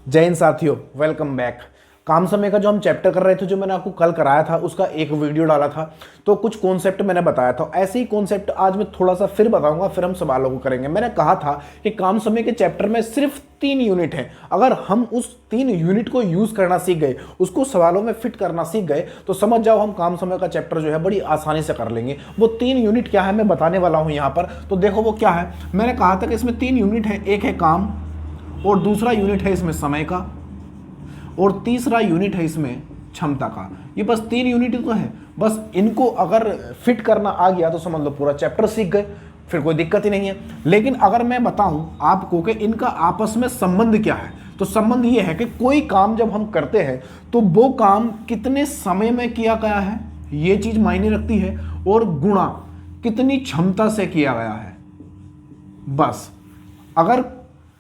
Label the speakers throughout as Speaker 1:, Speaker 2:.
Speaker 1: जय हिंद साथियों, welcome back. काम समय का जो हम चैप्टर कर रहे थे, जो मैंने आपको कल कराया था, उसका एक वीडियो डाला था, तो कुछ कॉन्सेप्ट मैंने बताया था। ऐसे ही कॉन्सेप्ट आज मैं थोड़ा सा फिर बताऊंगा, फिर हम सवालों को करेंगे। मैंने कहा था कि काम समय के चैप्टर में सिर्फ 3 यूनिट है। अगर हम उस 3 यूनिट को यूज करना सीख गए, उसको सवालों में फिट करना सीख गए, तो समझ जाओ हम काम समय का चैप्टर जो है बड़ी आसानी से कर लेंगे। वो 3 यूनिट क्या है मैं बताने वाला हूं यहाँ पर। तो देखो वो क्या है। मैंने कहा था कि इसमें 3 यूनिट है। एक है काम, और दूसरा यूनिट है इसमें समय का, और तीसरा यूनिट है इसमें क्षमता का। ये बस 3 यूनिट तो है। बस इनको अगर फिट करना आ गया तो समझ लो पूरा चैप्टर सीख गए, फिर कोई दिक्कत ही नहीं है। लेकिन अगर मैं बताऊं आपको कि इनका आपस में संबंध क्या है, तो संबंध ये है कि कोई काम जब हम करते हैं तो वो काम कितने समय में किया गया है, ये चीज मायने रखती है, और गुणा कितनी क्षमता से किया गया है। बस अगर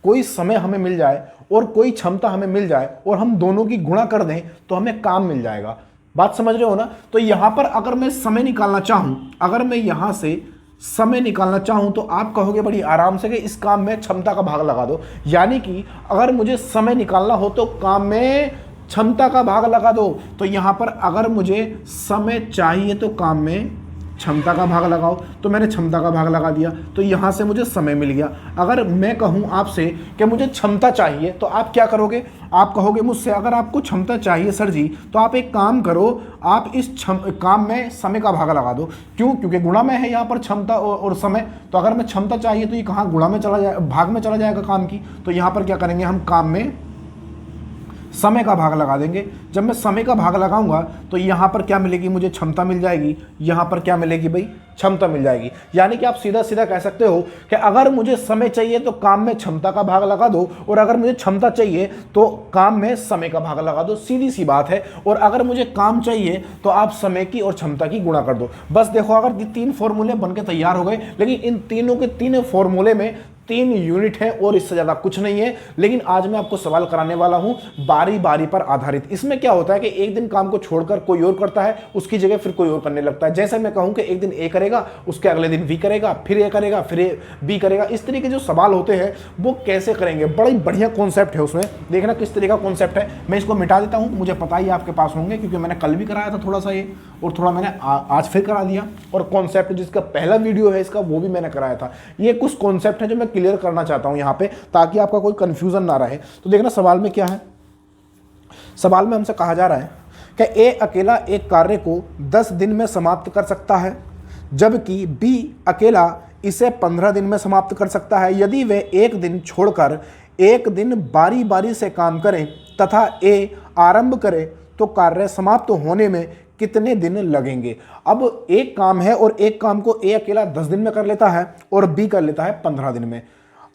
Speaker 1: कोई समय हमें मिल जाए और कोई क्षमता हमें मिल जाए और हम दोनों की गुणा कर दें तो हमें काम मिल जाएगा। बात समझ रहे हो ना। तो यहां पर अगर मैं समय निकालना चाहूं, अगर मैं यहां से समय निकालना चाहूं, तो आप कहोगे बड़ी आराम से कि इस काम में क्षमता का भाग लगा दो। यानी कि अगर मुझे समय निकालना हो तो काम में क्षमता का भाग लगा दो। तो यहां पर अगर मुझे समय चाहिए तो काम में क्षमता का भाग लगाओ, तो मैंने क्षमता का भाग लगा दिया, तो यहां से मुझे समय मिल गया। अगर मैं कहूं आपसे कि मुझे क्षमता चाहिए, तो आप क्या करोगे? आप कहोगे मुझसे, अगर आपको क्षमता चाहिए सर जी, तो आप एक काम करो, आप इस काम में समय का भाग लगा दो। क्यों? क्योंकि गुणा में है यहाँ पर क्षमता और समय। तो अगर मैं क्षमता चाहिए तो ये कहाँ गुणा में चला जाए, भाग में चला जाएगा काम की। तो यहाँ पर क्या करेंगे हम, काम में समय का भाग लगा देंगे। जब मैं समय का भाग लगाऊंगा तो यहां पर क्या मिलेगी, मुझे क्षमता मिल जाएगी। यहां पर क्या मिलेगी भाई, क्षमता मिल जाएगी। यानी कि आप सीधा सीधा कह सकते हो कि अगर मुझे समय चाहिए तो काम में क्षमता का भाग लगा दो, और अगर मुझे क्षमता चाहिए तो काम में समय का भाग लगा दो। सीधी सी बात है। और अगर मुझे काम चाहिए तो आप समय की और क्षमता की गुणा कर दो। बस देखो, अगर ये 3 फॉर्मूले बनके तैयार हो गए। लेकिन इन तीनों के तीनों फॉर्मूले में 3 यूनिट है और इससे ज्यादा कुछ नहीं है। लेकिन आज मैं आपको सवाल कराने वाला हूं बारी बारी पर आधारित। इसमें क्या होता है कि एक दिन काम को छोड़कर कोई और करता है, उसकी जगह फिर कोई और करने लगता है। जैसे मैं कहूं कि एक दिन ए करेगा, उसके अगले दिन बी करेगा, फिर ए करेगा, फिर बी करेगा। इस तरीके जो सवाल होते हैं वो कैसे करेंगे, बड़ा ही बढ़िया कॉन्सेप्ट है उसमें। देखना किस तरीके का कॉन्सेप्ट है। मैं इसको मिटा देता हूं, मुझे पता ही आपके पास होंगे, क्योंकि मैंने कल भी कराया था थोड़ा सा ये, और थोड़ा मैंने आज फिर करा दिया। और कॉन्सेप्ट जिसका पहला वीडियो है इसका, वो भी मैंने कराया था। ये कुछ कॉन्सेप्ट है जो मैं क्लियर करना चाहता हूं यहाँ पे, ताकि आपका कोई कंफ्यूजन ना रहे। तो देखना सवाल में क्या है। सवाल में हमसे कहा जा रहा है कि ए अकेला एक कार्य को 10 दिन में समाप्त कर सकता है, जबकि बी अकेला इसे 15 दिन में समाप्त कर सकता है। यदि वे एक दिन छोड़कर एक दिन बारी बारी से काम करें तथा ए आरंभ करे, तो कार्य समाप्त होने में कितने दिन लगेंगे? अब एक काम है और एक काम को ए अकेला 10 दिन में कर लेता है और बी कर लेता है 15 दिन में।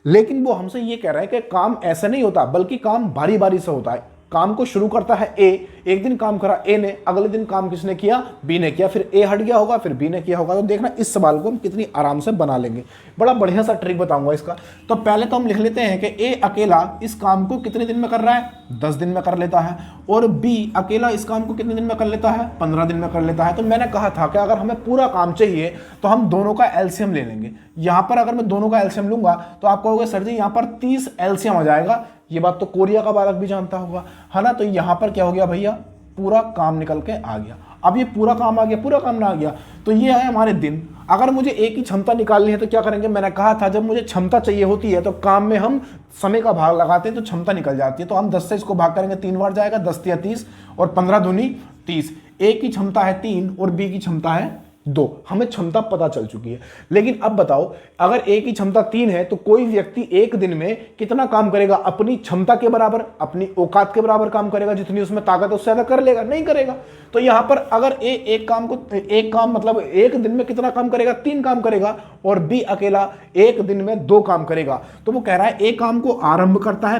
Speaker 1: लेकिन वो हमसे ये कह रहा है कि काम ऐसे नहीं होता, बल्कि काम बारी बारी से होता है। काम को शुरू करता है ए, एक दिन काम करा ए ने, अगले दिन काम किसने किया, बी ने किया, फिर ए हट गया होगा, फिर बी ने किया होगा। तो देखना इस सवाल को हम कितनी आराम से बना लेंगे। बड़ा बढ़िया सा ट्रिक बताऊंगा इसका। तो पहले तो हम लिख लेते हैं कि ए अकेला इस काम को कितने दिन में कर रहा है, 10 दिन में कर लेता है, और बी अकेला इस काम को कितने दिन में कर लेता है, 15 दिन में कर लेता है। तो मैंने कहा था कि अगर हमें पूरा काम चाहिए तो हम दोनों का एलसीएम ले लेंगे। यहां पर अगर मैं दोनों का एलसीएम लूंगा तो आप कहोगे सर जी यहां पर 30 एलसीएम आ जाएगा। ये बात तो कोरिया का बालक भी जानता होगा, है ना। तो यहां पर क्या हो गया भैया, पूरा काम निकल के आ गया। अब ये पूरा काम आ गया, पूरा काम ना आ गया तो ये है हमारे दिन। अगर मुझे एक ही क्षमता निकालनी है तो क्या करेंगे, मैंने कहा था जब मुझे क्षमता चाहिए होती है तो काम में हम समय का भाग लगाते हैं तो क्षमता निकल जाती है। तो हम 10 से इसको भाग करेंगे, 3 बार जाएगा, 10 या 30, और 15 दूनी 30। ए की क्षमता है 3 और बी की क्षमता है 2। हमें क्षमता पता चल चुकी है। लेकिन अब बताओ, अगर ए की क्षमता 3 है तो कोई व्यक्ति एक दिन में कितना काम करेगा? अपनी क्षमता के बराबर, अपनी औकात के बराबर काम करेगा। जितनी उसमें ताकत है उससे ज्यादा कर लेगा? नहीं करेगा। तो यहां पर अगर ए एक काम मतलब एक दिन में कितना काम करेगा, 3 काम करेगा, और बी अकेला एक दिन में 2 काम करेगा। तो वो कह रहा है ए काम को आरंभ करता है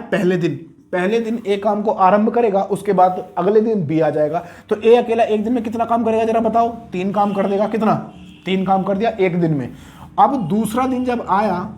Speaker 1: पहले दिन एक काम को आरंभ करेगा, उसके बाद अगले दिन बी आ जाएगा। तो ए अकेला एक दिन में कितना काम करेगा जरा बताओ? 3 काम कर देगा। कितना? 3 काम कर दिया एक दिन में। अब दूसरा दिन जब आया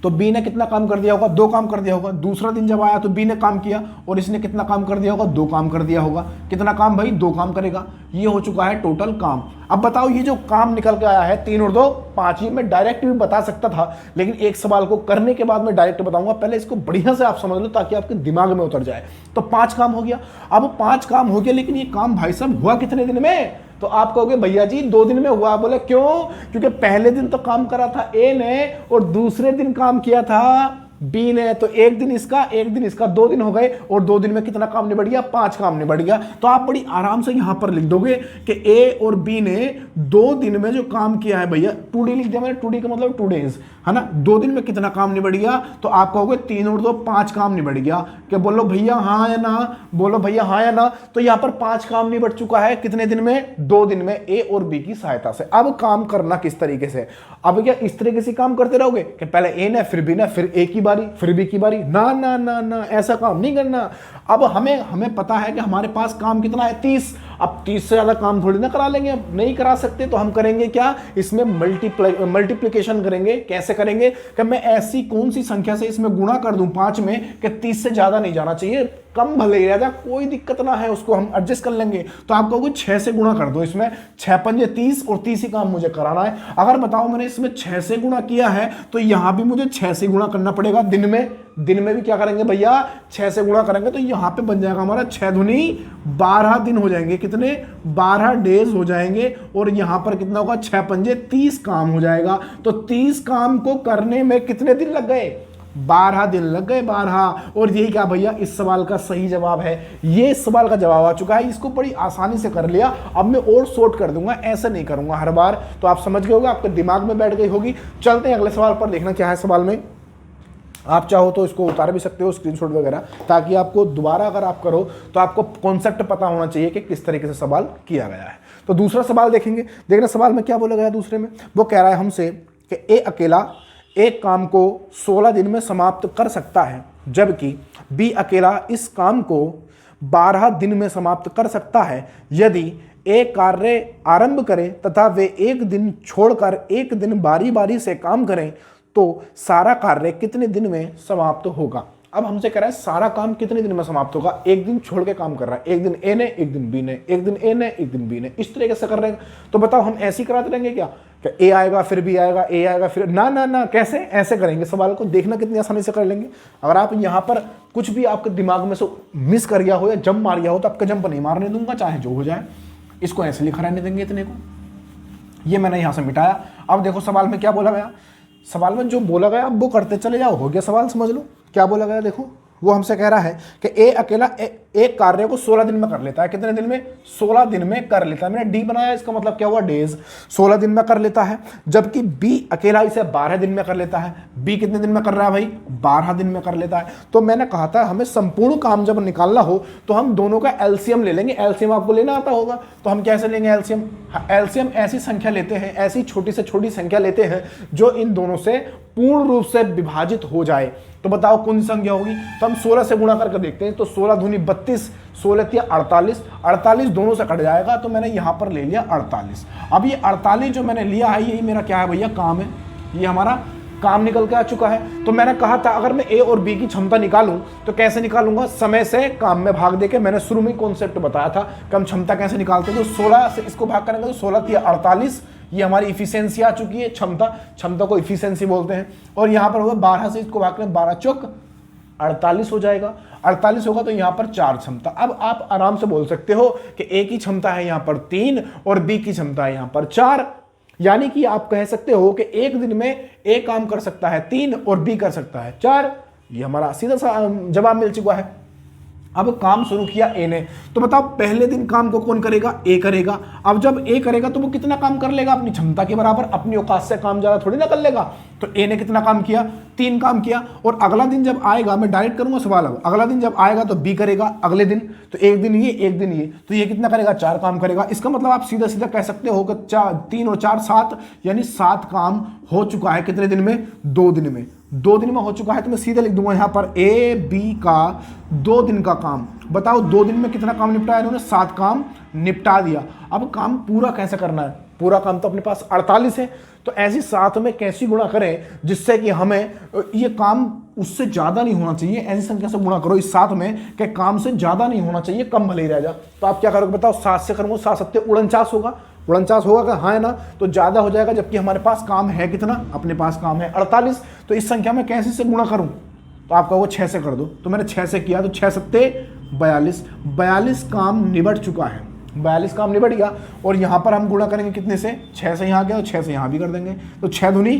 Speaker 1: तो बी ने कितना काम कर दिया होगा? 2 काम कर दिया होगा। दूसरा दिन जब आया तो बी ने काम किया, और इसने कितना काम कर दिया होगा? 2 काम कर दिया होगा। कितना काम भाई? 2 काम करेगा। ये हो चुका है टोटल काम। अब बताओ ये जो काम निकल के आया है 3 और 2 5, ये मैं डायरेक्ट भी बता सकता था, लेकिन एक सवाल को करने के बाद मैं डायरेक्ट बताऊंगा। पहले इसको बढ़िया से आप समझ लो ताकि आपके दिमाग में उतर जाए। तो 5 काम हो गया। अब 5 काम हो गया, लेकिन ये काम भाई साहब हुआ कितने दिन में? तो आप कहोगे भैया जी 2 दिन में हुआ। बोले क्यों? क्योंकि पहले दिन तो काम करा था ए ने और दूसरे दिन काम किया था बी ने। तो एक दिन इसका एक दिन इसका, 2 दिन हो गए और 2 दिन में कितना काम निबट गया? 5 काम निबट गया। तो आप बड़ी आराम से यहां पर लिख दोगे कि ए और बी ने 2 दिन में जो काम किया है, भैया 2D लिख दिया मैंने, 2D का मतलब 2 डेज है ना। 2 दिन में कितना काम निबट गया? तो आप कहोगे 3 और 2 5 काम निबट गया। क्या बोलो भैया हाँ या ना? बोलो भैया हाँ या ना। तो यहां पर 5 काम निबट चुका है कितने दिन में? 2 दिन में, ए और बी की सहायता से। अब काम करना किस तरीके से? अब क्या इस तरीके से काम करते रहोगे कि पहले ए ने फिर बी ने फिर ए की बारी फिर बी की बारी? ना ना ना ना, ऐसा काम नहीं करना। अब हमें पता है कि हमारे पास काम कितना है? 30। अब 30 से ज्यादा काम थोड़ी ना करा लेंगे, नहीं करा सकते। तो हम करेंगे क्या? इसमें मल्टीप्लिकेशन करेंगे। कैसे करेंगे? कि मैं ऐसी कौन सी संख्या से इसमें गुणा कर दूं 5 में कि 30 से ज्यादा नहीं जाना चाहिए, कम भले ही रह जाए, कोई दिक्कत ना है, उसको हम एडजस्ट कर लेंगे। तो आप कहोगे 6 से गुणा कर दो, इसमें 6 पंजे 30 और 30 ही काम मुझे कराना है। अगर बताओ मैंने इसमें 6 से गुणा किया है तो यहां भी मुझे 6 से गुणा करना पड़ेगा। दिन में भी क्या करेंगे भैया? 6 से गुणा करेंगे। तो यहां पे बन जाएगा हमारा 6 दूनी 12 दिन हो जाएंगे। कितने? 12 डेज हो जाएंगे। और यहां पर कितना होगा? 6 पंजे 30 काम हो जाएगा। तो 30 काम को करने में कितने दिन लग गए? 12 दिन लग गए, 12। और यही क्या भैया इस सवाल का सही जवाब है। ये इस सवाल का जवाब आ चुका है। इसको बड़ी आसानी से कर लिया। अब मैं और शॉर्ट कर दूंगा, ऐसे नहीं करूंगा हर बार। तो आप समझ गए होगा, आपके दिमाग में बैठ गई होगी। चलते हैं अगले सवाल पर, देखना क्या है सवाल में। आप चाहो तो इसको उतार भी सकते हो स्क्रीनशॉट वगैरह, ताकि आपको दोबारा अगर आप करो तो आपको कॉन्सेप्ट पता होना चाहिए कि किस तरीके से सवाल किया गया है। तो दूसरा सवाल देखेंगे। देखना सवाल में क्या बोला गया दूसरे में। वो कह रहा है हमसे कि ए अकेला एक काम को 16 दिन में समाप्त कर सकता है, जबकि बी अकेला इस काम को 12 दिन में समाप्त कर सकता है। यदि ए कार्य आरंभ करें तथा वे एक दिन छोड़कर एक दिन बारी बारी से काम करें तो सारा कार्य कितने दिन में समाप्त होगा। अब हमसे कह रहा है सारा काम कितने दिन में समाप्त होगा। एक दिन छोड़ के काम कर रहा है, एक दिन ए ने एक दिन बी ने, एक दिन ए ने एक दिन बी ने, इस तरीके से कर रहे हैं। तो बताओ हम ऐसे ही कराते रहेंगे क्या? ए आएगा फिर बी आएगा, ए आएगा फिर, ना ना ना, कैसे? ऐसे करेंगे सवाल को। देखना कितनी आसानी से कर लेंगे। अगर आप यहां पर कुछ भी आपके दिमाग में से मिस कर गया हो या जंप मार गया हो तो आपका जंप नहीं मारने दूंगा, चाहे जो हो जाए। इसको ऐसे लिखा रहने देंगे इतने को। ये मैंने यहां से मिटाया। अब देखो सवाल में क्या बोला गया। सवाल में जो बोला गया अब वो करते चले जाओ, हो गया सवाल। समझ लो क्या बोला गया। देखो वो हमसे कह रहा है कि ए अकेला एक कार्य को 16 दिन में कर लेता है। कितने दिन में? 16 दिन में कर लेता है। मैंने डी बनाया, इसका मतलब क्या हुआ? डेज। 16 दिन में कर लेता है। जबकि बी अकेला इसे 12 दिन में कर लेता है। बी कितने दिन में कर रहा है भाई? 12 दिन में कर लेता है। तो मैंने कहा था हमें संपूर्ण काम जब निकालना हो तो हम दोनों का एलसीएम ले लेंगे। एलसीएम आपको लेना आता होगा, तो हम कैसे लेंगे एलसीएम? एलसीएम ऐसी संख्या लेते हैं, ऐसी छोटी से छोटी संख्या लेते हैं जो इन दोनों से पूर्ण रूप से विभाजित हो जाए। तो बताओ कौन सी संख्या होगी? तो हम 16 से गुणा करके देखते हैं। तो 16 दूनी 32, 16 तिया 48, 48 दोनों से कट जाएगा। तो मैंने यहां पर ले लिया 48। अब ये 48 जो मैंने लिया है यही मेरा क्या है भैया? काम है। ये हमारा काम निकल के आ चुका है। तो मैंने कहा था अगर मैं ए और बी की क्षमता निकालूं तो कैसे निकालूंगा? समय से काम में भाग देके। मैंने शुरू में कॉन्सेप्ट बताया था कि हम क्षमता कैसे निकालते हैं। तो 16 से इसको भाग करेंगे तो 16 तिया 48, ये हमारी इफिशियंसी आ चुकी है। क्षमता को इफिशियंसी बोलते हैं। और यहां पर होगा 12 से इसको भाग करें, 12 चौक 48 हो जाएगा। 48 होगा तो यहां पर 4 क्षमता। अब आप आराम से बोल सकते हो कि ए की क्षमता है यहां पर 3 और बी की क्षमता है यहां पर 4। यानी कि आप कह सकते हो कि एक दिन में ए काम कर सकता है 3 और बी कर सकता है 4। ये हमारा सीधा सा जवाब मिल चुका है। अब काम शुरू किया ए ने, तो बताओ पहले दिन काम को कौन करेगा? ए करेगा। अब जब ए करेगा तो वो कितना काम कर लेगा? अपनी क्षमता के बराबर। अपनी औकात से काम ज्यादा थोड़ी ना कर लेगा। तो ए ने कितना काम किया? 3 काम किया। और अगला दिन जब आएगा, मैं डायरेक्ट करूंगा सवाल। अब अगला दिन जब आएगा तो बी करेगा अगले दिन। तो एक दिन ये एक दिन ये, तो ये कितना करेगा? 4 काम करेगा। इसका मतलब आप सीधा सीधा कह सकते हो कि 3 और 4 7, यानी 7 काम हो चुका है। कितने दिन में? 2 दिन में। 2 दिन में हो चुका है। तो मैं सीधे लिख दूंगा यहां पर ए बी का 2 दिन का काम। बताओ 2 दिन में कितना काम निपटाया इन्होंने? 7 काम निपटा दिया। अब काम पूरा कैसे करना है? पूरा काम तो अपने पास 48 है। तो ऐसी 7 में कैसी गुणा करें जिससे कि हमें ये काम उससे ज्यादा नहीं होना चाहिए। ऐसी संख्या से गुणा करो इस 7 में कि काम से ज्यादा नहीं होना चाहिए, कम भले ही रह जा। तो आप क्या करोगे बताओ? 7 से करूंगा, 7 7 49 होगा। 49 होगा क्या? हाँ है ना? तो ज़्यादा हो जाएगा, जबकि हमारे पास काम है कितना? अपने पास काम है 48। तो इस संख्या में कैसे से गुणा करूँ? तो आपका वो 6 से कर दो। तो मैंने 6 से किया, तो 6 सत्ते 42, 42 काम निबट चुका है, 42 काम निबट गया। और यहाँ पर हम गुणा करेंगे कितने से? 6 से यहाँ गया, और 6 से यहाँ भी कर देंगे, तो 6 दूनी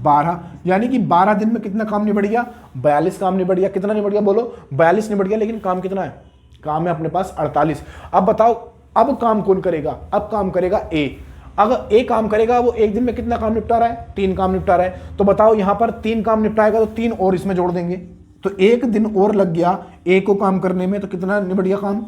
Speaker 1: 12, यानी कि 12 दिन में कितना काम निबट गया? 42 काम निबट गया। कितना निबट गया बोलो? 42 निबट गया, लेकिन काम कितना है? काम है अपने पास 48। अब बताओ, अब काम कौन करेगा? अब काम करेगा ए। अगर ए काम करेगा, वो एक दिन में कितना काम निपटा रहा है? 3 काम निपटा रहा है। तो बताओ यहाँ पर 3 काम निपटाएगा, तो 3 और इसमें जोड़ देंगे, तो 1 दिन और लग गया ए को काम करने में। तो कितना निपट गया काम?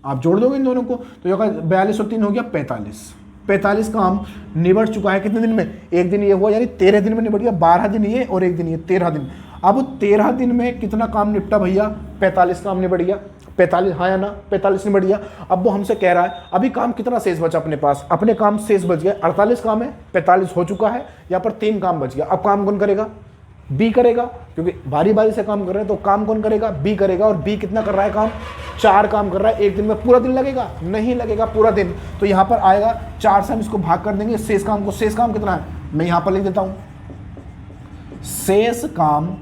Speaker 1: आप जोड़ दोगे इन दोनों को, तो ये 42 और 3 हो गया 45। 45 काम निबट चुका है कितने दिन में? एक दिन ये हुआ, यानी 13 दिन में निबट गया। 12 दिन ये और एक दिन ये, 13 दिन। अब 13 दिन में कितना काम निपटा भैया? 45 काम निबट गया। 45, हाँ या ना? 45 निबट गया। अब वो हमसे कह रहा है अभी काम कितना शेष बचा अपने पास? अपने काम शेष बच गए 48 काम है, 45 हो चुका है, यहाँ पर 3 काम बच गया। अब काम कौन करेगा? बी करेगा, क्योंकि बारी बारी से काम कर रहे हैं, तो काम कौन करेगा? बी करेगा। और बी कितना कर रहा है काम? 4 काम कर रहा है। एक दिन में पूरा दिन लगेगा? नहीं लगेगा पूरा दिन। तो यहाँ पर आएगा 4 से हम इसको भाग कर देंगे शेष काम को। शेष काम कितना है? मैं यहाँ पर लिख देता हूँ, शेष काम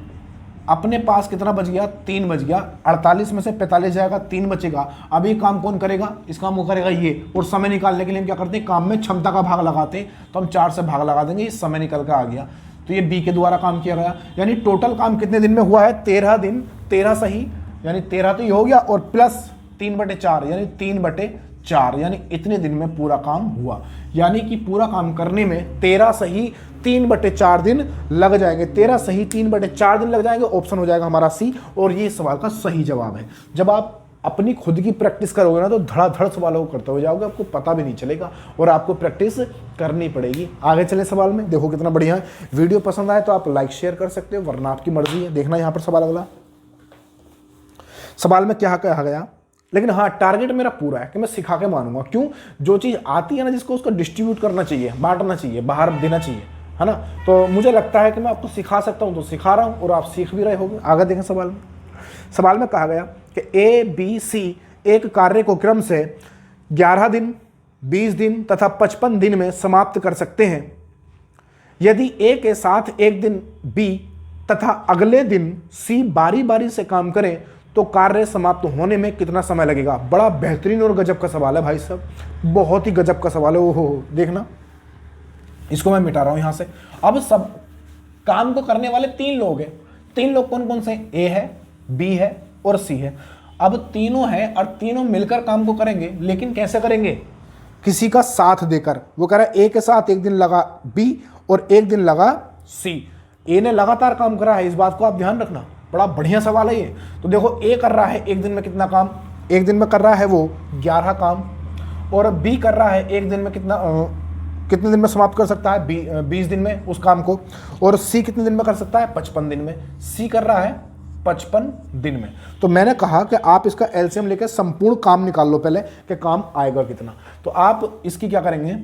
Speaker 1: अपने पास कितना बच गया? 3 बच गया। 48 में से 45 जाएगा, 3 बचेगा। अब ये काम कौन करेगा? इस काम को करेगा ये। और समय निकालने के लिए हम क्या करते हैं? काम में क्षमता का भाग लगाते हैं, तो हम 4 से भाग लगा देंगे, इस समय निकल कर आ गया। तो ये बी के द्वारा काम किया गया, यानी टोटल काम कितने दिन में हुआ है? 13 दिन। 13 सही, यानी 13 तो ये हो गया, और प्लस 3/4, यानी 3/4, यानी इतने दिन में पूरा काम हुआ। यानी कि पूरा काम करने में 13 सही 3/4 दिन लग जाएंगे। 13 सही 3/4 दिन लग जाएंगे। ऑप्शन हो जाएगा हमारा सी, और ये सवाल का सही जवाब है। जब आप अपनी खुद की प्रैक्टिस करोगे ना, तो धड़ाधड़ सवालों को करते हो जाओगे, आपको पता भी नहीं चलेगा, और आपको प्रैक्टिस करनी पड़ेगी। आगे चले सवाल में, देखो कितना बढ़िया है। वीडियो पसंद आए तो आप लाइक शेयर कर सकते हो, वरना आपकी मर्जी है। देखना यहाँ पर सवाल अगला, सवाल में क्या कहा गया? लेकिन हाँ, टारगेट मेरा पूरा है कि मैं सिखा के मानूंगा। क्यों? जो चीज़ आती है ना, जिसको उसको डिस्ट्रीब्यूट करना चाहिए, बांटना चाहिए, बाहर देना चाहिए, है ना? तो मुझे लगता है कि मैं आपको सिखा सकता हूँ, तो सिखा रहा हूँ, और आप सीख भी रहे होंगे। आगे देखें सवाल में। सवाल में कहा गया कि ए बी सी एक कार्य को क्रम से 11 दिन, 20 दिन तथा 55 दिन में समाप्त कर सकते हैं। यदि ए के साथ एक दिन बी तथा अगले दिन सी बारी बारी से काम करें, तो कार्य समाप्त होने में कितना समय लगेगा? बड़ा बेहतरीन और गजब का सवाल है भाई साहब, बहुत ही गजब का सवाल है। ओहो, देखना, इसको मैं मिटा रहा हूं यहां से। अब सब काम को करने वाले 3 लोग हैं। 3 लोग कौन कौन से? ए है, बी है और सी है। अब तीनों है, और तीनों मिलकर काम को करेंगे, लेकिन कैसे करेंगे? किसी का साथ देकर। वो कह रहा है ए के साथ एक दिन लगा बी और एक दिन लगा सी। ए ने लगातार काम करा है, इस बात को आप ध्यान रखना, बड़ा बढ़िया सवाल है ये। तो देखो, ए कर रहा है एक दिन में कितना काम? एक दिन में कर रहा है वो 11 काम। और बी कर रहा है एक दिन में कितने दिन में समाप्त कर सकता है? 20 दिन में उस काम को। और सी कितने दिन में कर सकता है? 55 दिन में। सी कर रहा है 55 दिन में। तो मैंने कहा कि आप इसका एलसीएम लेकर संपूर्ण काम निकाल लो पहले, कि काम आएगा कितना। तो आप इसकी क्या करेंगे?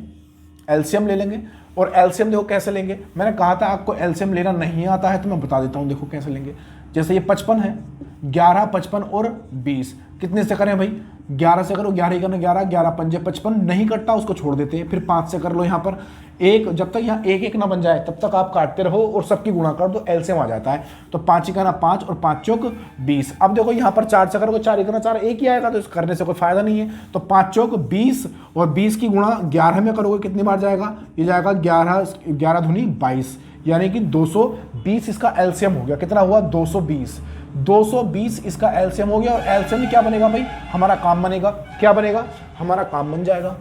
Speaker 1: एलसीएम ले लेंगे। और एलसीएम देखो कैसे लेंगे, मैंने कहा था आपको एलसीएम लेना नहीं आता है, तो मैं बता देता हूँ। देखो कैसे लेंगे। जैसे ये 55 है, 11, 55 और 20, कितने से करें भाई? 11 से करो, 11 ही करना, 11, 11 पंजे 55, नहीं कटता उसको छोड़ देते हैं। फिर 5 से कर लो यहाँ पर एक, जब तक यहाँ एक एक ना बन जाए तब तक आप काटते रहो और सबकी गुणा कर दो, एलसीएम आ जाता है। तो 5 ही करना 5 और 5 चौक 20। अब देखो यहाँ पर 4 से करोगे, 4 ही करना 4, एक ही आएगा, तो इस करने से कोई फायदा नहीं है। तो 5 चौक 20 और 20 की गुणा 11 में करोगे, कितनी बार जाएगा? ये जाएगा 11 दूनी 22, यानी कि 220 इसका एलसीएम हो गया। कितना हुआ? 220। 220 इसका एलसीएम हो गया। और एलसीएम में क्या बनेगा भाई? हमारा काम बनेगा। क्या बनेगा? हमारा काम बन जाएगा।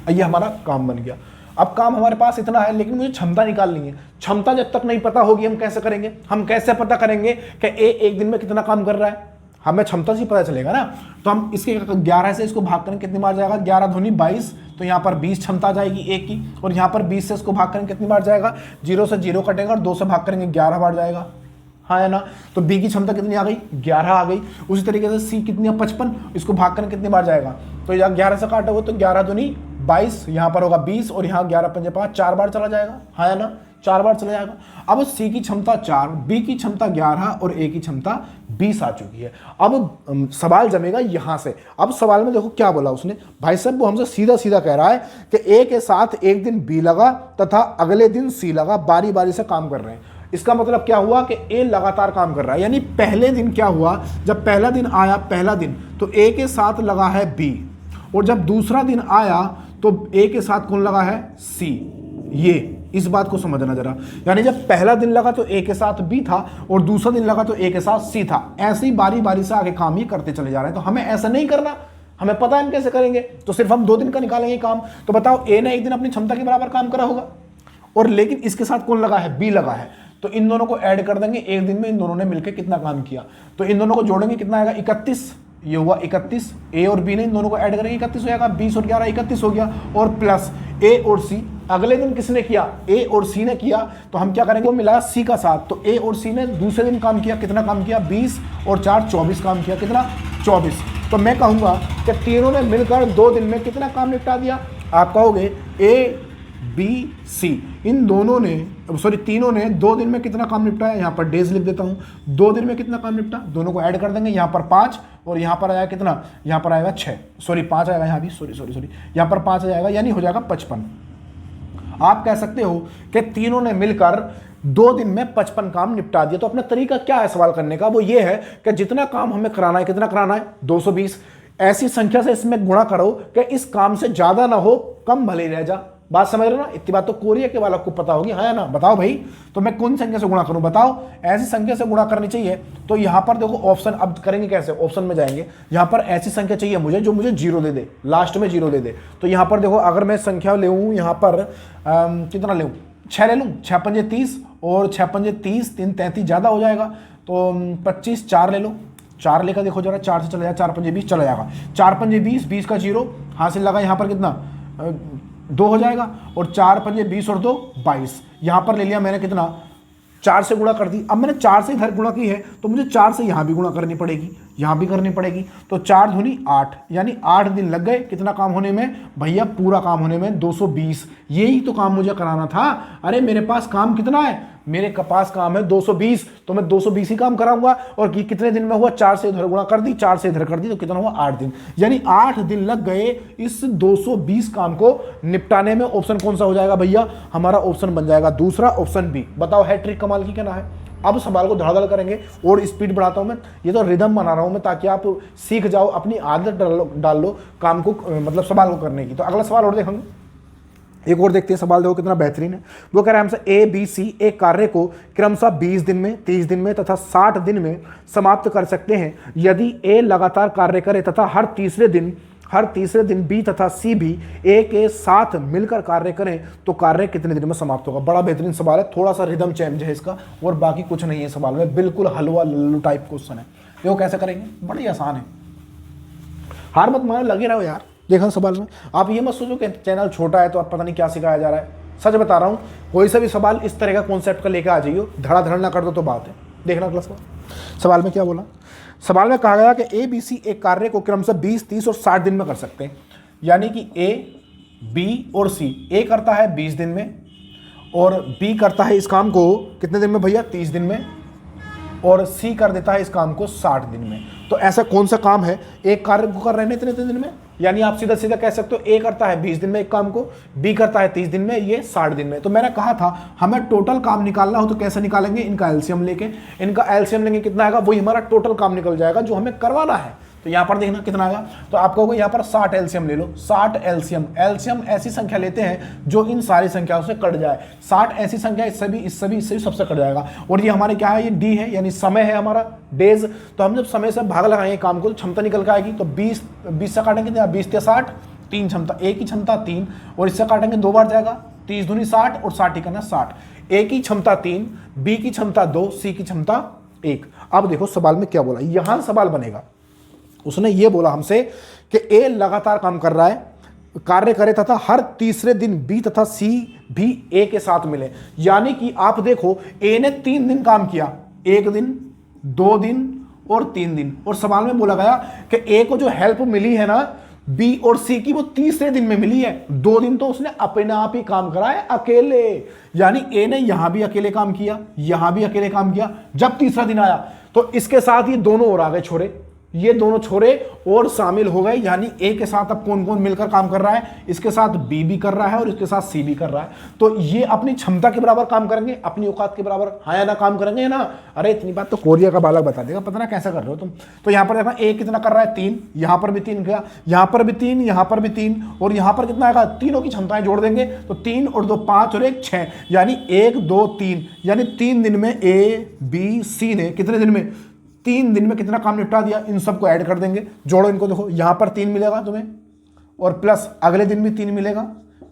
Speaker 1: ये हमारा काम बन गया। अब काम हमारे पास इतना है, लेकिन मुझे क्षमता निकालनी है। क्षमता जब तक नहीं पता होगी, हम कैसे करेंगे? हम कैसे पता करेंगे कि ए एक दिन में कितना काम कर रहा है? हमें क्षमता से पता चलेगा ना। तो हम इसके 11 से इसको भाग करें, कितनी बार जाएगा? 11 दूनी 22, तो यहाँ पर 20 क्षमता जाएगी एक की। और यहाँ पर 20 से इसको भाग करें, कितनी बार जाएगा? 0 से 0 कटेगा, और 2 से भाग करेंगे 11 बार जाएगा। हाँ है ना? तो बी की क्षमता कितनी आ गई? 11 आ गई। उसी तरीके से सी कितनी है? 55, इसको भाग करें कितनी बार जाएगा? तो यहाँ 11 से काटोगे तो 11 दूनी 22, यहाँ पर होगा 20, और यहाँ 11 पंजे 5, 4 बार चला जाएगा। हाँ है ना? 4 बार चला जाएगा। अब सी की क्षमता 4, बी की क्षमता 11 और ए की क्षमता 20 आ चुकी है। अब सवाल जमेगा यहां से। अब सवाल में देखो क्या बोला उसने, भाई साहब वो हमसे सीधा सीधा कह रहा है कि ए के साथ एक दिन बी लगा तथा अगले दिन सी लगा, बारी बारी से काम कर रहे हैं। इसका मतलब क्या हुआ कि ए लगातार काम कर रहा है, यानी पहले दिन क्या हुआ, जब पहला दिन आया, पहला दिन तो ए के साथ लगा है बी, और जब दूसरा दिन आया तो ए के साथ कौन लगा है, सी। ये इस बात को समझना जरा, यानी जब पहला दिन लगा तो ए के साथ बी था और दूसरा दिन लगा तो ए के साथ सी था। ऐसे ही बारी बारी से आगे काम ये करते चले जा रहे हैं। तो हमें ऐसा नहीं करना, हमें पता है हम कैसे करेंगे, तो सिर्फ हम 2 दिन का निकालेंगे काम। तो बताओ ए ने एक दिन अपनी क्षमता के बराबर काम करा होगा, और लेकिन इसके साथ कौन लगा है, बी लगा है। तो इन दोनों को ऐड कर देंगे, एक दिन में इन दोनों ने मिलकर कितना काम किया। तो इन दोनों को जोड़ेंगे, कितना आएगा, 31। ये हुआ 31। ए और बी ने इन दोनों को ऐड करेंगे, 31 हो जाएगा। 20 और 11 31 हो गया, और प्लस ए और सी। अगले दिन किसने किया, ए और सी ने किया। तो हम क्या करेंगे, वो मिला सी का साथ। तो ए और सी ने दूसरे दिन काम किया, कितना काम किया, 20 और 4 24 काम किया, कितना, 24। तो मैं कहूंगा कि तीनों ने मिलकर 2 दिन में कितना काम निपटा दिया। आप कहोगे ए बी सी इन दोनों ने, सॉरी तीनों ने 2 दिन में कितना काम निपटाया। यहाँ पर डेज लिख देता हूँ, 2 दिन में कितना काम निपटा, दोनों को ऐड कर देंगे। यहाँ पर 5 और यहाँ पर आएगा कितना, यहाँ पर आएगा 6, सॉरी 5 आएगा यहाँ भी, सॉरी यहाँ पर 5 आ जाएगा, यानी हो जाएगा 55। आप कह सकते हो कि तीनों ने मिलकर 2 दिन में 55 काम निपटा दिया। तो अपना तरीका क्या है सवाल करने का, वो ये है कि जितना काम हमें कराना है, कितना कराना है, 220। ऐसी संख्या से इसमें गुणा करो कि इस काम से ज्यादा ना हो, कम भले रह जा। बात समझ रहे हो ना, इतनी बात तो कोरिया के वालों को पता होगी, हाँ ना, बताओ भाई। तो मैं कौन संख्या से गुणा करूं, बताओ। ऐसी संख्या से गुणा करनी चाहिए। तो यहां पर देखो ऑप्शन, अब करेंगे कैसे, ऑप्शन में जाएंगे। यहां पर ऐसी संख्या चाहिए मुझे जो मुझे 0 दे दे, लास्ट में 0 दे दे। तो यहां पर देखो, अगर मैं संख्या लेऊं यहां पर कितना लेऊं, 6 ले लूं, 6 पंजे 30 और 6 पंजे 30, 3 33 ज्यादा हो जाएगा। तो 25, 4 ले लो, 4 लेकर देखो जरा, 4 से चला जाए, 4 पंजे 20 चला जाएगा। 4 पंजे 20, 20 का 0 हासिल लगा, यहाँ पर कितना 2 हो जाएगा, और 4 पंजे 20 और 2 22। यहां पर ले लिया मैंने कितना, 4 से गुणा कर दी। अब मैंने 4 से इधर गुणा की है, तो मुझे 4 से यहां भी गुणा करनी पड़ेगी, यहां भी करनी पड़ेगी। तो 4 दूनी 8, यानी 8 दिन लग गए कितना काम होने में भैया, पूरा काम होने में 220। यही तो काम मुझे कराना था। अरे मेरे पास काम कितना है, मेरे पास काम है 220, तो मैं 220 ही काम कराऊंगा। और कितने दिन में हुआ, 4 से इधर गुणा कर दी, 4 से इधर कर दी, तो कितना हुआ, 8 दिन। यानी 8 दिन लग गए इस 220 काम को निपटाने में। ऑप्शन कौन सा हो जाएगा भैया, हमारा ऑप्शन बन जाएगा दूसरा, ऑप्शन बी। बताओ है ट्रिक कमाल की क्या है। अब सवाल को धड़ाधड़ करेंगे और स्पीड बढ़ाता हूं मैं, ये तो रिदम बना रहा हूं मैं, ताकि आप सीख जाओ, अपनी आदत डाल लो काम को, मतलब सवाल को करने की। तो अगला सवाल और देखेंगे, एक और देखते हैं सवाल, देखो कितना बेहतरीन है। वो कह रहा है हमसे ए बी सी एक कार्य को क्रमशः 20 दिन में, 30 दिन में तथा 60 दिन में समाप्त कर सकते हैं। यदि ए लगातार कार्य करे तथा हर तीसरे दिन बी तथा सी भी ए के साथ मिलकर कार्य करें, तो कार्य कितने दिन में समाप्त होगा। बड़ा बेहतरीन सवाल है, थोड़ा सा रिदम चेंज है इसका, और बाकी कुछ नहीं है सवाल में, बिल्कुल हलवा लल्लू टाइप क्वेश्चन है। देखो कैसे करेंगे, बड़ी आसान है, हार मत मानो, लगे रहो यार। देखा सवाल में, आप ये मत सोचो कि चैनल छोटा है तो आप पता नहीं क्या सिखाया जा रहा है। सच बता रहा हूँ, कोई सा भी सवाल इस तरह का कॉन्सेप्ट का लेकर आ जाइए, धड़ाधड़ ना कर दो तो बात है। देखना क्लास में सवाल में क्या बोला, सवाल में कहा गया कि ए बी सी एक कार्य को क्रमशः 20, 30 और 60 दिन में कर सकते हैं। यानी कि ए बी और सी, ए करता है 20 दिन में और बी करता है इस काम को कितने दिन में भैया, 30 दिन में, और सी कर देता है इस काम को 60 दिन में। तो ऐसा कौन सा काम है, एक कार्य को कर रहे हैं इतने दिन में। यानी आप सीधा सीधा कह सकते हो ए करता है 20 दिन में एक काम को, बी करता है 30 दिन में, ये 60 दिन में। तो मैंने कहा था हमें टोटल काम निकालना हो तो कैसे निकालेंगे, इनका एलसीएम लेके। इनका एलसीएम लेंगे, कितना आएगा, वही हमारा टोटल काम निकल जाएगा जो हमें करवाना है। तो यहाँ पर देखना कितना आएगा, तो आप कहोगे यहाँ पर 60 एलसीएम ले लो। 60 एलसीएम ऐसी संख्या लेते हैं जो इन सारी संख्याओं से कट जाए। 60 ऐसी संख्या इससे भी सबसे कट जाएगा। और ये हमारे क्या है, ये डी है, यानी समय है हमारा, डेज। तो हम जब समय से भाग लगाएंगे काम को, तो क्षमता निकल के आएगी। तो 20 से काटेंगे, 20 या 60, 3 क्षमता, ए की क्षमता 3, और इससे काटेंगे 2 बार जाएगा, 30 दूनी 60 और 60 ही करना 60। ए की क्षमता 3, बी की क्षमता 2, सी की क्षमता 1। अब देखो सवाल में क्या बोला, यहां सवाल बनेगा। उसने ये बोला हमसे कि ए लगातार काम कर रहा है, कार्य करे तथा हर तीसरे दिन बी तथा सी भी ए के साथ मिले। यानी कि आप देखो, ए ने 3 दिन काम किया, 1 दिन, 2 दिन और 3 दिन। और सवाल में बोला गया कि ए को जो हेल्प मिली है ना, बी और सी की वो तीसरे दिन में मिली है। 2 दिन तो उसने अपने आप ही काम करा है अकेले, यानी ए ने यहां भी अकेले काम किया, यहां भी अकेले काम किया। जब तीसरा दिन आया तो इसके साथ ये दोनों और आ गए छोरे, ये दोनों छोरे और शामिल हो गए, यानी ए के साथ अब कौन कौन मिलकर काम कर रहा है, इसके साथ बी भी कर रहा है और इसके साथ सी भी कर रहा है। तो ये अपनी क्षमता के बराबर काम करेंगे, अपनी औकात के बराबर, हाँ या ना काम करेंगे या ना। अरे इतनी बात तो कोरिया का बालक बता देगा, पता ना कैसा कर रहे हो तुम। तो यहां पर देखना ए कितना कर रहा है 3, यहां पर भी 3 किया, यहां पर भी 3, यहां पर भी 3, और यहां पर कितना आएगा, तीनों की क्षमताएं जोड़ देंगे तो 3 और 2 5 और 1 6, यानी 1 2 3, यानी 3 दिन में ए बी सी ने कितने दिन में, 3 दिन में कितना काम निपटा दिया। इन सबको ऐड कर देंगे, जोड़ो इनको, देखो यहां पर 3 मिलेगा तुम्हें और प्लस अगले दिन भी 3 मिलेगा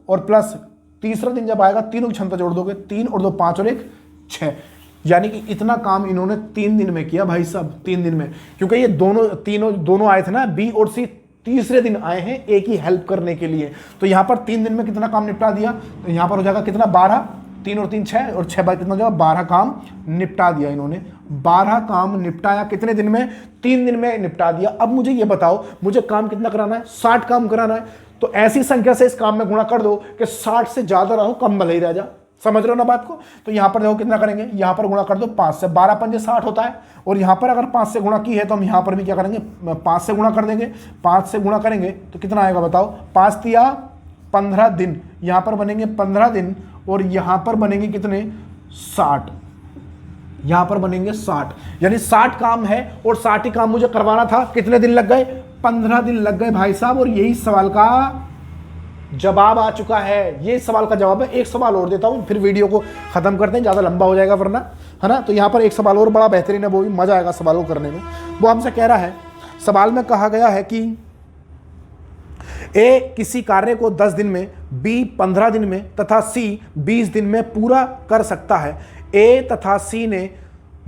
Speaker 1: और प्लस तीसरा दिन जब आएगा तीनों की क्षमता जोड़ दोगे, 3 और 2 5 और 1 6, यानी कि इतना काम इन्होंने 3 दिन में किया भाई साहब, 3 दिन में। क्योंकि ये दोनों आए थे ना, बी और सी तीसरे दिन आए हैं एक ही हेल्प करने के लिए। तो यहां पर 3 दिन में कितना काम निपटा दिया, तो यहां पर हो जाएगा कितना 12, 3 और 3 6 और 6 बार कितना हो जाएगा 12 काम निपटा दिया इन्होंने। 12 काम निपटाया कितने दिन में, 3 दिन में निपटा दिया। अब मुझे ये बताओ, मुझे काम कितना कराना है, 60 काम कराना है। तो ऐसी संख्या से इस काम में गुणा कर दो कि 60 से ज्यादा रहो, कम भले ही रह जा। समझ रहे हो ना बात को। तो यहां पर देखो कितना करेंगे, यहां पर गुणा कर दो 5 से, 12 पंजे 60 होता है। और यहां पर अगर 5 से गुणा की है तो हम यहां पर भी क्या करेंगे, 5 से गुणा कर देंगे। 5 से गुणा करेंगे तो कितना आएगा बताओ, 5 तिया 15 दिन, यहां पर बनेंगे 15 दिन और यहां पर बनेंगे कितने 60, यहां पर बनेंगे 60, यानी 60 काम है और 60 ही काम मुझे करवाना था। कितने दिन लग गए, 15 दिन लग गए भाई साहब। और यही सवाल का जवाब आ चुका है, ये सवाल का जवाब है। एक सवाल और देता हूं फिर वीडियो को खत्म करते हैं, ज्यादा लंबा हो जाएगा वरना, है ना। तो यहां पर एक सवाल और बड़ा बेहतरीन है, वो भी मजा आएगा सवाल को करने में। वो हमसे कह रहा है, सवाल में कहा गया है कि ए किसी कार्य को 10 दिन में, बी 15 दिन में तथा सी 20 दिन में पूरा कर सकता है। ए तथा सी ने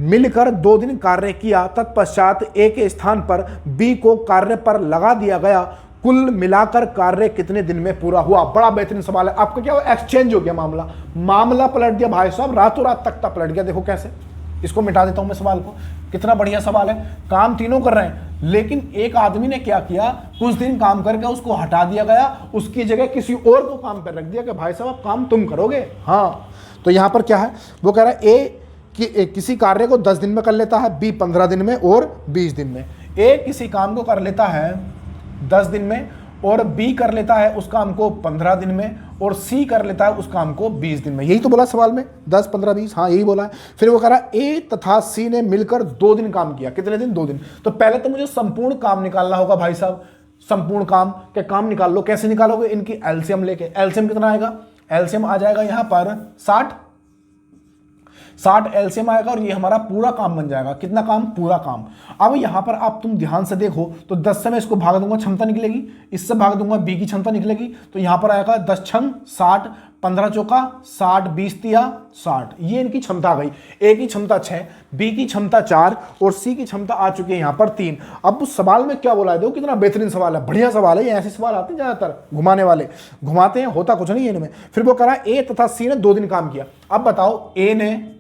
Speaker 1: मिलकर 2 दिन कार्य किया, तत्पश्चात ए के स्थान पर बी को कार्य पर लगा दिया गया। कुल मिलाकर कार्य कितने दिन में पूरा हुआ। बड़ा बेहतरीन सवाल है। आपका क्या एक्सचेंज हो गया, मामला पलट दिया भाई साहब, रातों रात तख्ता पलट गया। देखो कैसे, इसको मिटा देता हूं मैं सवाल को। कितना बढ़िया सवाल है, काम तीनों कर रहे हैं लेकिन एक आदमी ने क्या किया, कुछ दिन काम करके उसको हटा दिया गया, उसकी जगह किसी और को काम पर रख दिया कि भाई साहब काम तुम करोगे। हाँ, तो यहां पर क्या है, वो कह रहा है ए कि किसी कार्य को 10 दिन में कर लेता है, बी 15 दिन में और 20 दिन में। ए किसी काम को कर लेता है 10 दिन में और बी कर लेता है उस काम को 15 दिन में और सी कर लेता है उस काम को 20 दिन में। यही तो बोला सवाल में, 10 15 20, हाँ यही बोला है। फिर वो कह रहा है ए तथा सी ने मिलकर 2 दिन काम किया। कितने दिन, 2 दिन। तो पहले तो मुझे संपूर्ण काम निकालना होगा भाई साहब, संपूर्ण काम के काम निकाल लो। कैसे निकालोगे, इनकी एलसीएम लेके। एलसीएम कितना आएगा, एलसीएम आ जाएगा यहां पर 60 एलसीएम आएगा और ये हमारा पूरा काम बन जाएगा। कितना काम, पूरा काम। अब यहां पर आप तुम ध्यान से देखो तो 10 से मैं इसको भाग दूंगा, क्षमता निकलेगी, इससे भाग दूंगा बी की क्षमता निकलेगी। तो यहां पर आएगा 10 छंग 60, 15 चौका 60, 20 तिया 60, ये इनकी क्षमता आ गई। ए की क्षमता 6, बी की क्षमता 4 और सी की क्षमता आ चुकी है यहां पर 3। अब उस सवाल में क्या बोला है, देखो कितना बेहतरीन सवाल है, बढ़िया सवाल है। ये ऐसे सवाल आते हैं ज्यादातर घुमाने वाले, घुमाते हैं, होता कुछ नहीं है इनमें। फिर वो कह रहा है ए तथा सी ने 2 दिन काम किया। अब बताओ, ए ने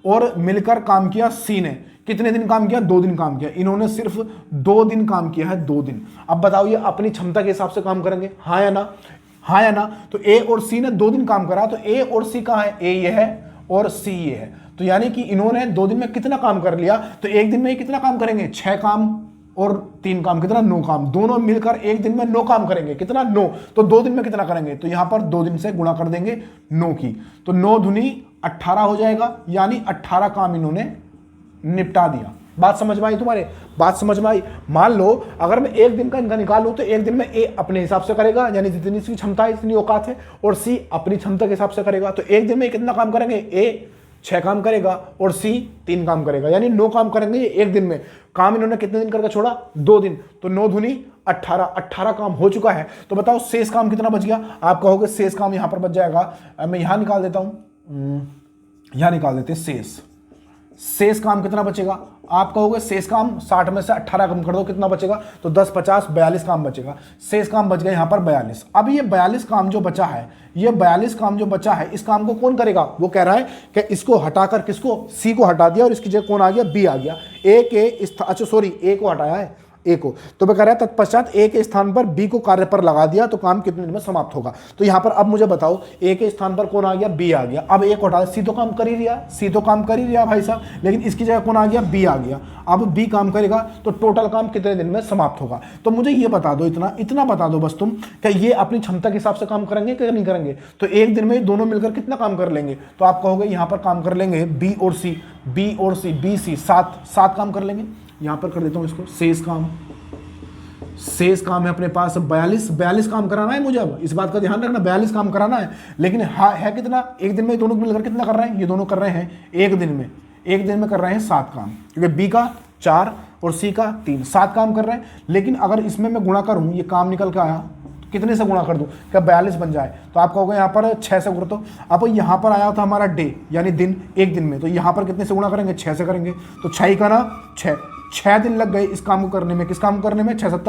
Speaker 1: और मिलकर काम किया सी ने, कितने दिन काम किया, 2 दिन काम किया। इन्होंने सिर्फ 2 दिन काम किया है, 2 दिन। अब बताओ ये अपनी क्षमता के हिसाब से काम करेंगे, हाँ या ना, हाँ या ना। तो ए और सी ने 2 दिन काम करा, तो ए और सी कहां है, ए ये है और सी ये है। तो यानी कि इन्होंने 2 दिन में कितना काम कर लिया, तो एक दिन में कितना काम करेंगे, 6 काम और 3 काम, कितना 9 काम। दोनों मिलकर एक दिन में 9 काम करेंगे, कितना 9। तो 2 दिन में कितना करेंगे, तो यहां पर 2 दिन से गुणा कर देंगे 9 की, तो 9 दूनी 18 हो जाएगा, यानी 18 काम इन्होंने निपटा दिया। बात समझ में आई तुम्हारे, बात समझ में आई। मान लो अगर मैं एक दिन का इनका निकालूं तो एक दिन में ए अपने हिसाब से करेगा, यानी जितनी सी क्षमता है इतनी औकात है, और सी अपनी क्षमता के हिसाब से करेगा। तो एक दिन में कितना काम करेंगे, ए 6 काम करेगा और सी 3 काम करेगा, यानी 9 काम करेंगे ये एक दिन में। काम इन्होंने कितने दिन करके छोड़ा, 2 दिन। तो 9 दूनी 18 काम हो चुका है। तो बताओ शेष काम कितना बच गया। आप कहोगे शेष काम यहां पर बच जाएगा, मैं यहां निकाल देता हूं, यहां निकाल देते शेष। शेष काम कितना बचेगा, आप कहोगे शेष काम 60 में से 18 कम कर दो, कितना बचेगा, तो 10 50 42 काम बचेगा। शेष काम बच गया यहां पर 42। अब ये 42 काम जो बचा है, ये 42 काम जो बचा है, इस काम को कौन करेगा। वो कह रहा है कि इसको हटाकर किसको, सी को हटा दिया और इसकी जगह कौन आ गया, बी आ गया। ए के अच्छा सॉरी, ए को हटाया है, ए को। तो मैं कह रहा है तत्पश्चात ए के स्थान पर बी को कार्य पर लगा दिया तो काम कितने दिन में समाप्त होगा। तो यहां पर अब मुझे बताओ ए के स्थान पर कौन आ गया, बी आ गया। अब ए को हटा, सी तो काम कर ही रहा, सी तो काम कर ही रहा भाई साहब, लेकिन इसकी जगह कौन आ गया, बी आ गया। अब बी काम करेगा तो टोटल काम कितने दिन में समाप्त होगा। तो मुझे ये बता दो, इतना बता दो बस तुम, क्या ये अपनी क्षमता के हिसाब से काम करेंगे कि नहीं करेंगे। तो एक दिन में दोनों मिलकर कितना काम कर लेंगे, तो आप कहोगे यहां पर काम कर लेंगे बी और सी, बी सी, 7 काम कर लेंगे। यहां पर कर देता हूं इसको, शेष काम है अपने पास 42 काम कराना है मुझे। अब इस बात का ध्यान रखना, 42 काम कराना है, लेकिन है कितना, एक दिन में दोनों मिलकर कितना कर रहे हैं, ये दोनों कर रहे हैं एक दिन में कर रहे हैं 7 काम, क्योंकि बी का 4 और सी का 3, 7 काम कर रहे हैं। लेकिन अगर इसमें मैं गुणा करूं, ये काम निकल के आया, कितने से गुणा कर दूं, क्या 42 बन जाए। तो आप कहोगे यहाँ पर 6 से गुणा, तो अब यहाँ पर आया था हमारा डे यानी दिन, एक दिन में, तो यहाँ पर कितने से गुणा करेंगे, 6 से करेंगे। तो 6 का ना 6 दिन लग गए इस काम को करने में। किस काम को करने में, 6 7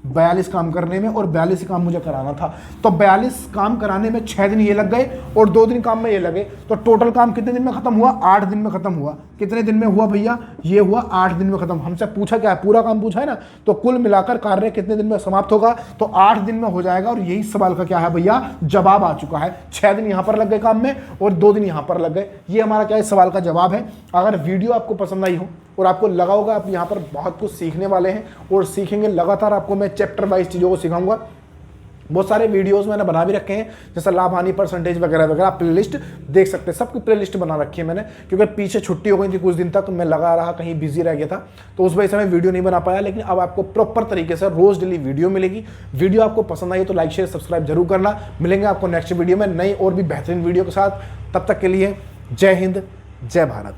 Speaker 1: 42 काम करने में, और 42 काम मुझे कराना था। तो 42 काम कराने में 6 दिन ये लग गए और 2 दिन काम में ये लगे। तो टोटल काम कितने दिन में खत्म हुआ, 8 दिन में खत्म हुआ। कितने दिन में हुआ भैया, ये हुआ 8 दिन में खत्म। हमसे पूछा क्या है, पूरा काम पूछा है ना, तो कुल मिलाकर कार्य कितने दिन में समाप्त होगा, तो 8 दिन में हो जाएगा। और यही सवाल का क्या है भैया, जवाब आ चुका है। 6 दिन यहां पर लग गए काम में और 2 दिन यहां पर लग गए। ये हमारा क्या है, सवाल का जवाब है। अगर वीडियो आपको पसंद आई हो और आपको लगा होगा आप यहाँ पर बहुत कुछ सीखने वाले हैं और सीखेंगे लगातार, आपको मैं चैप्टर वाइज चीज़ों को सिखाऊंगा। बहुत सारे वीडियोस मैंने बना भी रखे हैं, जैसे लाभ हानि परसेंटेज वगैरह वगैरह, आप प्लेलिस्ट देख सकते हैं। सबकी प्लेलिस्ट बना रखी है मैंने, क्योंकि पीछे छुट्टी हो गई थी कुछ दिन तक, मैं लगा रहा, कहीं बिजी रह गया था, तो उस वजह से मैं वीडियो नहीं बना पाया। लेकिन अब आपको प्रॉपर तरीके से रोज डेली वीडियो मिलेगी। वीडियो आपको पसंद आई तो लाइक शेयर सब्सक्राइब जरूर करना। मिलेंगे आपको नेक्स्ट वीडियो में नई और भी बेहतरीन वीडियो के साथ। तब तक के लिए जय हिंद, जय भारत।